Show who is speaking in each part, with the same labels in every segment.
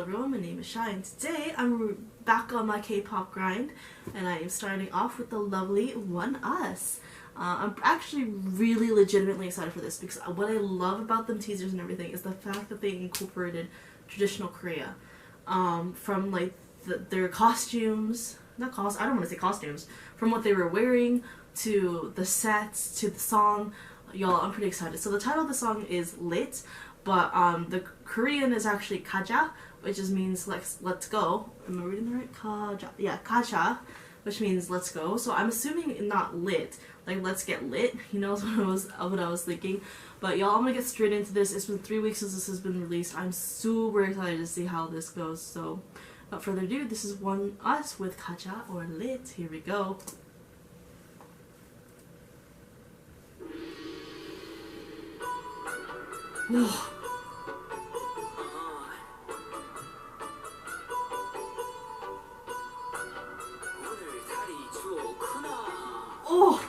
Speaker 1: everyone, my name is Shine. Today I'm back on my K-pop grind and I am starting off with the lovely Oneus. I'm actually really legitimately excited for this because what I love about them teasers and everything is the fact that they incorporated traditional Korea. From like their costumes, I don't want to say costumes, from what they were wearing to the sets to the song. Y'all, I'm pretty excited. So the title of the song is Lit, but the Korean is actually Kaja, which just means let's go. Am I reading the right? Kaja. Yeah, Kaja, which means let's go. So I'm assuming not lit, like let's get lit. You know what I was thinking. But y'all, I'm gonna get straight into this. It's been 3 weeks since this has been released. I'm super excited to see how this goes. So without further ado, this is Oneus with Kaja or Lit. Here we go. Whoa. Oh!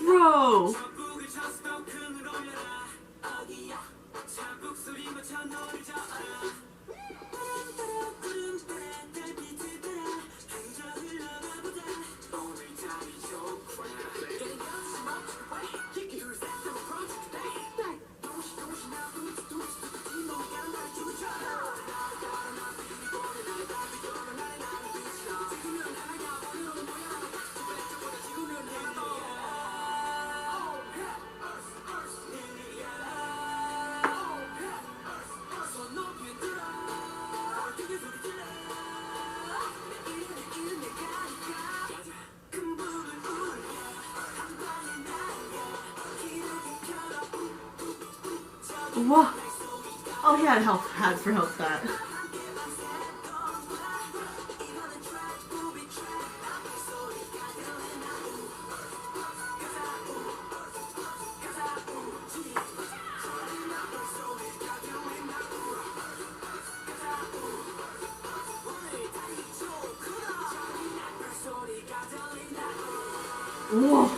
Speaker 1: Bro! What? Oh, he had help that. Whoa.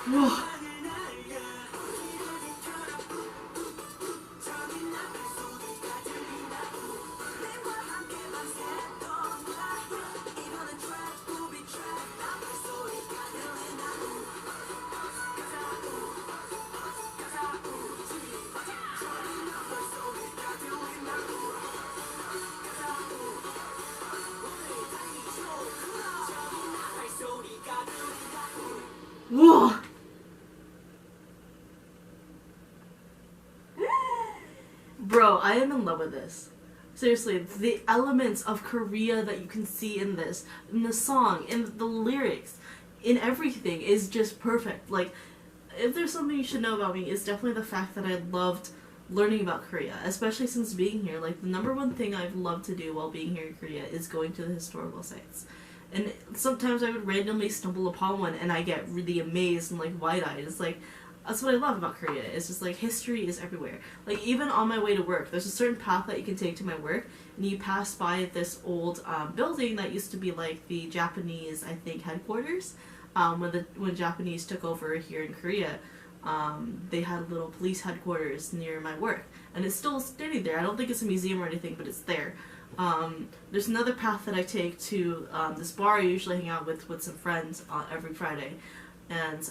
Speaker 1: Whoa. Whoa. Bro, I am in love with this. Seriously, the elements of Korea that you can see in this, in the song, in the lyrics, in everything is just perfect. Like, if there's something you should know about me, it's definitely the fact that I loved learning about Korea, especially since being here. Like, the number one thing I've loved to do while being here in Korea is going to the historical sites. And sometimes I would randomly stumble upon one and I get really amazed and like wide-eyed. It's like, that's what I love about Korea. It's just like history is everywhere. Like, even on my way to work, there's a certain path that you can take to my work, and you pass by this old building that used to be like the Japanese, I think, headquarters. When Japanese took over here in Korea, they had a little police headquarters near my work, and it's still standing there. I don't think it's a museum or anything, but it's there. There's another path that I take to this bar I usually hang out with some friends every Friday. And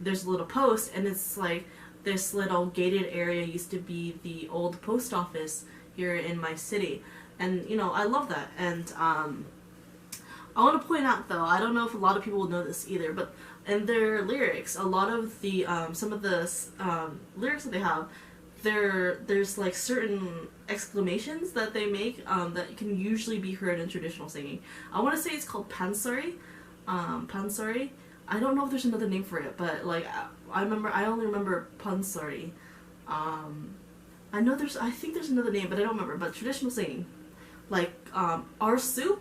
Speaker 1: there's a little post, and it's like this little gated area used to be the old post office here in my city. And, you know, I love that. And I want to point out, though, I don't know if a lot of people will know this either, but in their lyrics, a lot of the, some of the lyrics that they have, there's like certain exclamations that they make that can usually be heard in traditional singing. I want to say it's called pansori. Pansori. I don't know if there's another name for it, but like I only remember pansori. I think there's another name, but I don't remember. But traditional singing, like arsu.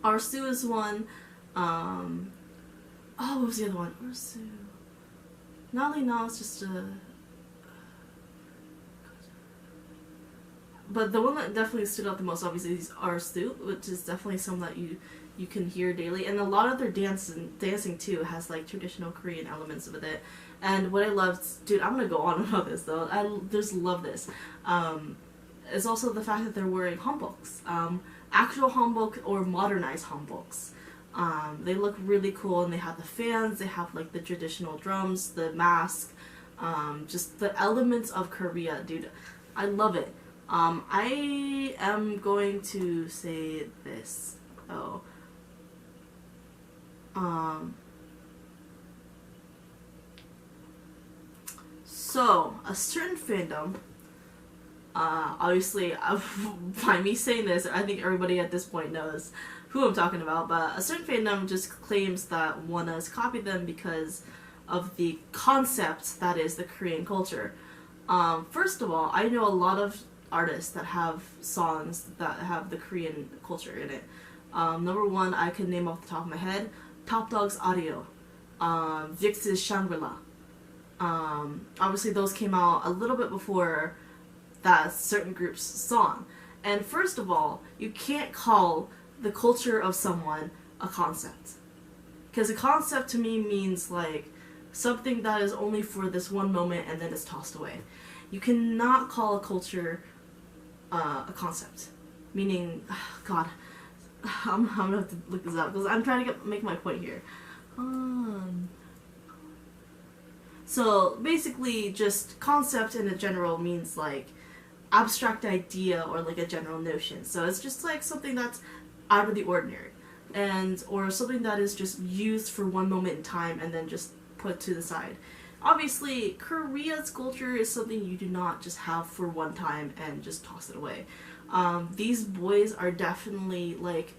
Speaker 1: Arsu is one. What was the other one? Arsu. Nali na is just a. But the one that definitely stood out the most, obviously, is arsu, which is definitely something that you can hear daily, and a lot of their dancing too has like traditional Korean elements with it. And what I loved, dude, I'm gonna go on about this though. I just love this. Is also the fact that they're wearing hanboks, actual hanbok or modernized hanboks. They look really cool, and they have the fans. They have like the traditional drums, the mask, just the elements of Korea, dude. I love it. I am going to say this. So, a certain fandom, obviously, by me saying this, I think everybody at this point knows who I'm talking about, but a certain fandom just claims that Oneus copied them because of the concept that is the Korean culture. First of all, I know a lot of artists that have songs that have the Korean culture in it. Number one, I can name off the top of my head, Top Dog's Audio, Vix's Shangri-La. Obviously those came out a little bit before that certain group's song. And first of all, you can't call the culture of someone a concept. Because a concept to me means like something that is only for this one moment and then it's tossed away. You cannot call a culture a concept. Meaning, God, I'm gonna have to look this up because I'm trying to make my point here. So basically, just concept in a general means like abstract idea or like a general notion. So it's just like something that's out of the ordinary, or something that is just used for one moment in time and then just put to the side. Obviously, Korea's culture is something you do not just have for one time and just toss it away. These boys are definitely like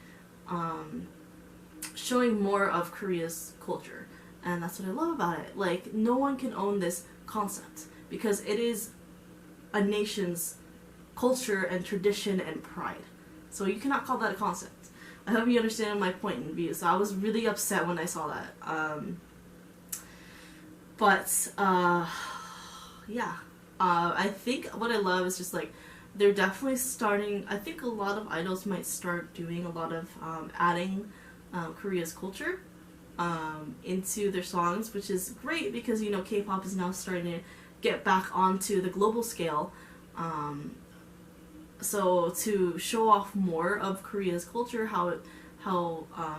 Speaker 1: showing more of Korea's culture, and that's what I love about it. Like, no one can own this concept because it is a nation's culture and tradition and pride. So you cannot call that a concept. I hope you understand my point of view. So I was really upset when I saw that. Yeah. I think what I love is just like, they're definitely starting, I think a lot of idols might start doing a lot of adding Korea's culture into their songs, which is great because, you know, K-pop is now starting to get back onto the global scale. So to show off more of Korea's culture, how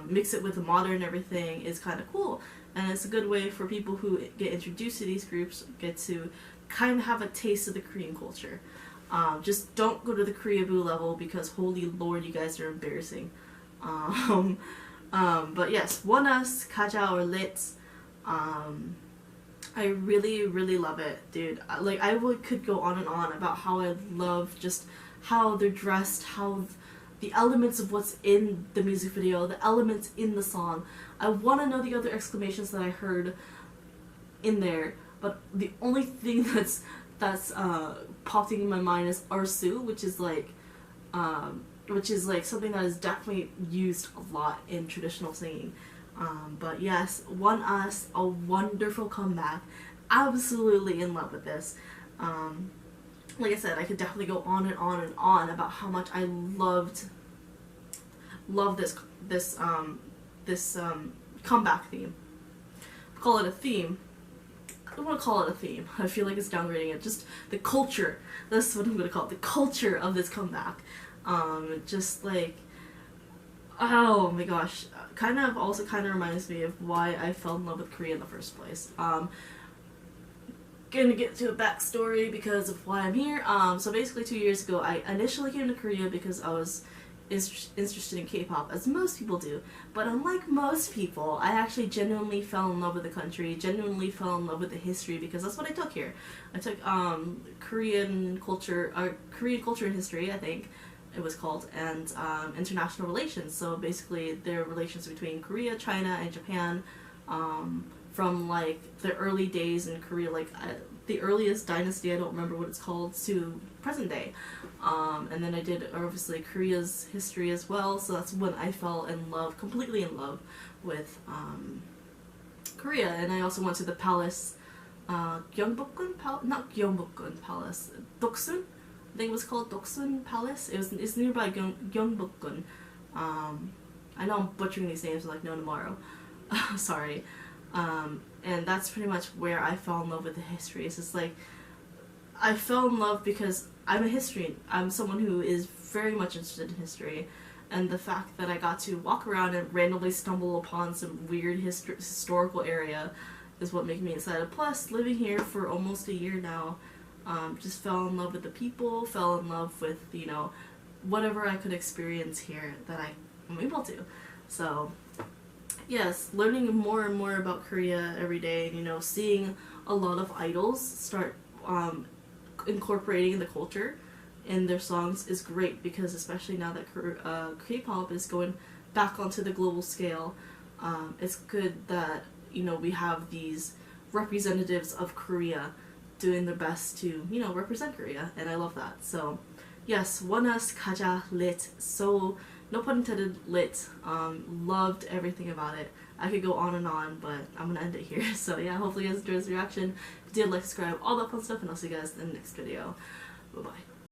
Speaker 1: mix it with the modern and everything is kind of cool. And it's a good way for people who get introduced to these groups get to kind of have a taste of the Korean culture. Just don't go to the Koreaboo level because holy lord, you guys are embarrassing. But yes, Oneus, Kaja or Lit, I really, really love it, dude. Like, could go on and on about how I love just how they're dressed, how the elements of what's in the music video, the elements in the song. I want to know the other exclamations that I heard in there, but the only thing that's popping in my mind is arsu, which is like something that is definitely used a lot in traditional singing. But yes, Oneus, a wonderful comeback. Absolutely in love with this. Like I said, I could definitely go on and on and on about how much I love this comeback theme. Call it a theme. I don't want to call it a theme. I feel like it's downgrading it. Just the culture. That's what I'm going to call it. The culture of this comeback. Just like, oh my gosh. Kind of reminds me of why I fell in love with Korea in the first place. Gonna get to a backstory because of why I'm here. So basically 2 years ago, I initially came to Korea because I was interested in K-pop, as most people do. But unlike most people, I actually genuinely fell in love with the country, genuinely fell in love with the history, because that's what I took here. I took Korean culture and history, I think it was called, and international relations. So basically, there are relations between Korea, China, and Japan. From like the early days in Korea, like the earliest dynasty, I don't remember what it's called, to present day. And then I did obviously Korea's history as well, so that's when I fell in love, completely in love with Korea. And I also went to the palace, Gyeongbokgun Palace, not Gyeongbokgun Palace, Doksun, I think it was called Doksun Palace. It's nearby Gyeongbokgun. I know I'm butchering these names like no tomorrow. Sorry. And that's pretty much where I fell in love with the history. It's just like, I fell in love because I'm a historian. I'm someone who is very much interested in history, and the fact that I got to walk around and randomly stumble upon some weird historical area is what made me excited. Plus, living here for almost a year now, just fell in love with the people, fell in love with, you know, whatever I could experience here that I'm able to. So yes, learning more and more about Korea every day, and, you know, seeing a lot of idols start incorporating the culture in their songs is great, because especially now that K-pop is going back onto the global scale, it's good that, you know, we have these representatives of Korea doing their best to, you know, represent Korea, and I love that. So yes, Oneus 가자 lit, so no pun intended, lit. Loved everything about it. I could go on, but I'm gonna end it here. So yeah, hopefully you guys enjoyed this reaction. If you did, like, subscribe, all that fun stuff, and I'll see you guys in the next video. Bye bye.